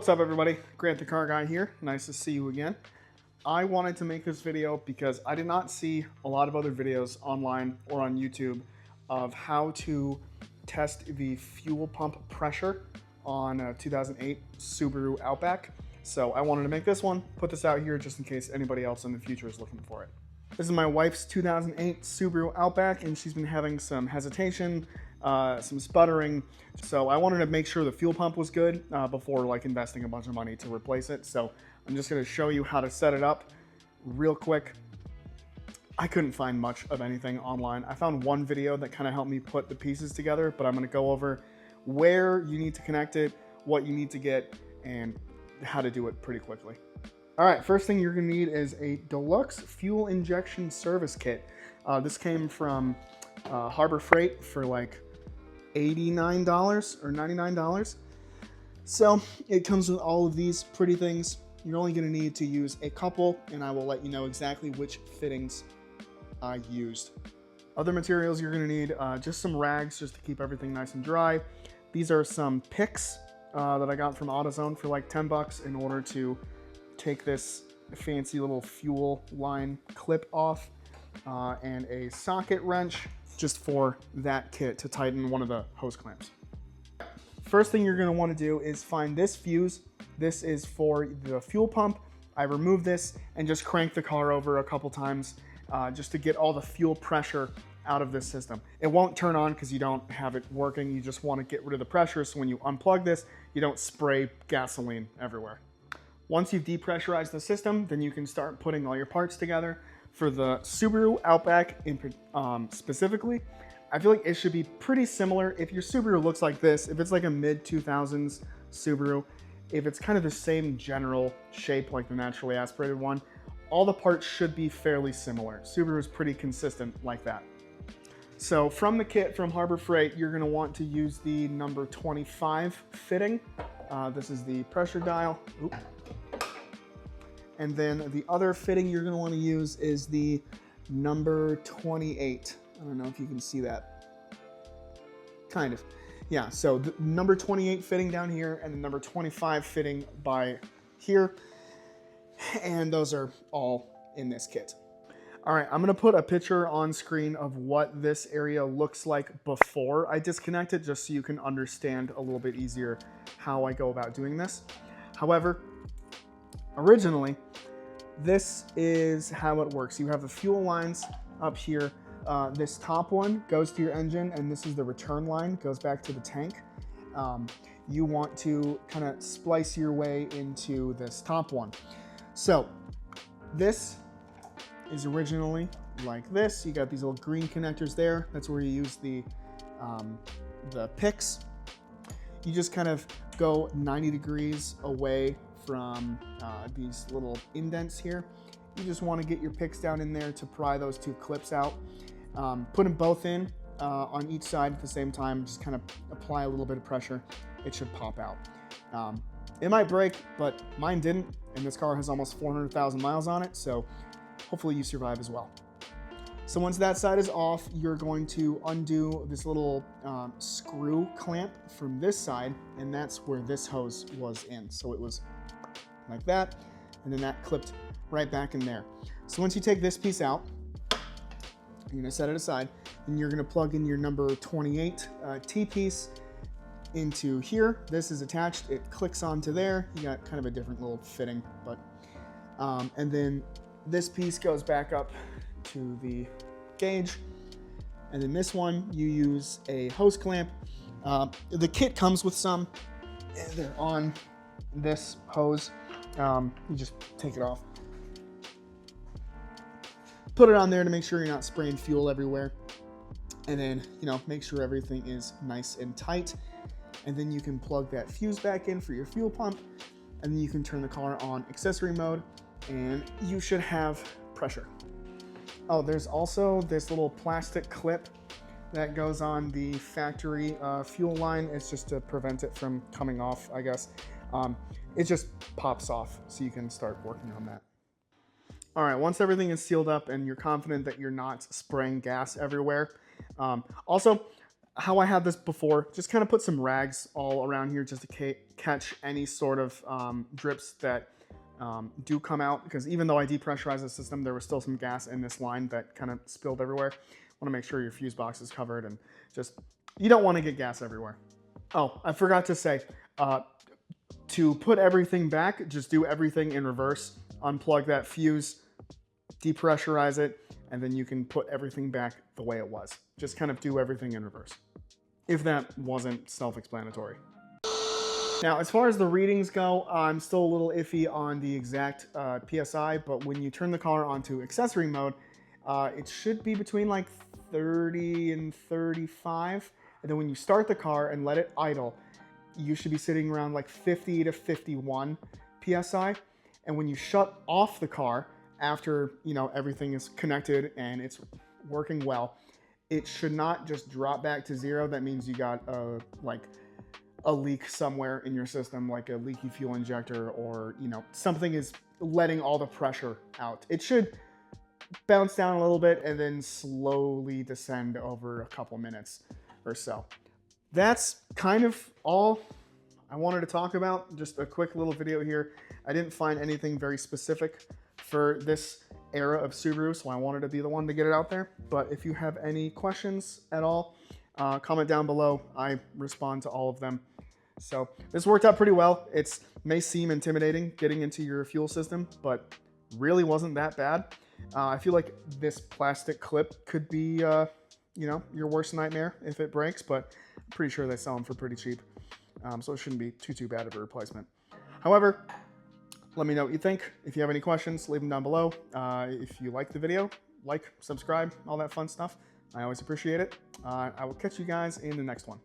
What's up everybody, Grant the Car Guy here. Nice to see you again. I wanted to make this video because I did not see a lot of other videos online or on YouTube of how to test the fuel pump pressure on a 2008 Subaru Outback. So I wanted to make this one, put this out here just in case anybody else in the future is looking for it. This is my wife's 2008 Subaru Outback and she's been having some hesitation, some sputtering. So I wanted to make sure the fuel pump was good before like investing a bunch of money to replace it. So I'm just going to show you how to set it up real quick. I couldn't find much of anything online. I found one video that kind of helped me put the pieces together, but I'm going to go over where you need to connect it, what you need to get, and how to do it pretty quickly. All right, first thing you're going to need is a deluxe fuel injection service kit. This came from Harbor Freight for like $89 or $99. So it comes with all of these pretty things. You're only going to need to use a couple, and I will let you know exactly which fittings I used. Other materials you're going to need, just some rags just to keep everything nice and dry. These are some picks that I got from AutoZone for like 10 bucks in order to take this fancy little fuel line clip off, and a socket wrench just for that kit to tighten one of the hose clamps. First thing you're going to want to do is find this fuse. This is for the fuel pump. I removed this and just cranked the car over a couple times just to get all the fuel pressure out of this system. It won't turn on because you don't have it working. You just want to get rid of the pressure so when you unplug this, you don't spray gasoline everywhere. Once you've depressurized the system, then you can start putting all your parts together. For the Subaru Outback specifically, I feel like it should be pretty similar. If your Subaru looks like this, if it's like a mid-2000s Subaru, if it's kind of the same general shape like the naturally aspirated one, all the parts should be fairly similar. Subaru is pretty consistent like that. So from the kit from Harbor Freight, you're going to want to use the number 25 fitting. This is the pressure dial. Oop. And then the other fitting you're going to want to use is the number 28. I don't know if you can see that. Kind of. Yeah, so the number 28 fitting down here and the number 25 fitting by here. And those are all in this kit. All right, I'm going to put a picture on screen of what this area looks like before I disconnect it, just so you can understand a little bit easier how I go about doing this. However, originally, this is how it works. You have the fuel lines up here. This top one goes to your engine, and this is the return line, goes back to the tank. You want to kind of splice your way into this top one. So this is originally like this. You got these little green connectors there. That's where you use the picks. You just kind of go 90 degrees away from these little indents here. You just want to get your picks down in there to pry those two clips out. Put them both in on each side at the same time. Just kind of apply a little bit of pressure. It should pop out. It might break, but mine didn't, and this car has almost 400,000 miles on it, so hopefully you survive as well. So once that side is off, you're going to undo this little screw clamp from this side, and that's where this hose was in. So it was like that, and then that clipped right back in there. So once you take this piece out, you're gonna set it aside, and you're gonna plug in your number 28 T-piece into here. This is attached, it clicks onto there. You got kind of a different little fitting, but, and then this piece goes back up to the gauge. And then this one, you use a hose clamp. The kit comes with some, and they're on this hose. You just take it off. Put it on there to make sure you're not spraying fuel everywhere. And then, make sure everything is nice and tight. And then you can plug that fuse back in for your fuel pump. And then you can turn the car on accessory mode, and you should have pressure. Oh, there's also this little plastic clip that goes on the factory fuel line. It's just to prevent it from coming off, I guess. It just pops off, so you can start working on that. All right, once everything is sealed up and you're confident that you're not spraying gas everywhere. Also, how I had this before, just kind of put some rags all around here just to catch any sort of drips that do come out, because even though I depressurized the system, there was still some gas in this line that kind of spilled everywhere. Want to make sure your fuse box is covered, and just, you don't want to get gas everywhere. Oh, I forgot to say, to put everything back, just do everything in reverse. Unplug that fuse, depressurize it, and then you can put everything back the way it was. Just kind of do everything in reverse, if that wasn't self-explanatory. Now, as far as the readings go, I'm still a little iffy on the exact PSI, but when you turn the car onto accessory mode, it should be between like 30 and 35. And then when you start the car and let it idle, you should be sitting around like 50 to 51 PSI. And when you shut off the car after, you know, everything is connected and it's working well, it should not just drop back to 0. That means you got a leak somewhere in your system, like a leaky fuel injector, or, you know, something is letting all the pressure out. It should bounce down a little bit and then slowly descend over a couple minutes or so. That's kind of all I wanted to talk about. Just a quick little video here. I didn't find anything very specific for this era of Subaru, so I wanted to be the one to get it out there. But if you have any questions at all, comment down below. I respond to all of them. So this worked out pretty well. It may seem intimidating getting into your fuel system, but really wasn't that bad. I feel like this plastic clip could be, you know, your worst nightmare if it breaks, but I'm pretty sure they sell them for pretty cheap. So it shouldn't be too bad of a replacement. However, let me know what you think. If you have any questions, leave them down below. If you like the video, like, subscribe, all that fun stuff. I always appreciate it. I will catch you guys in the next one.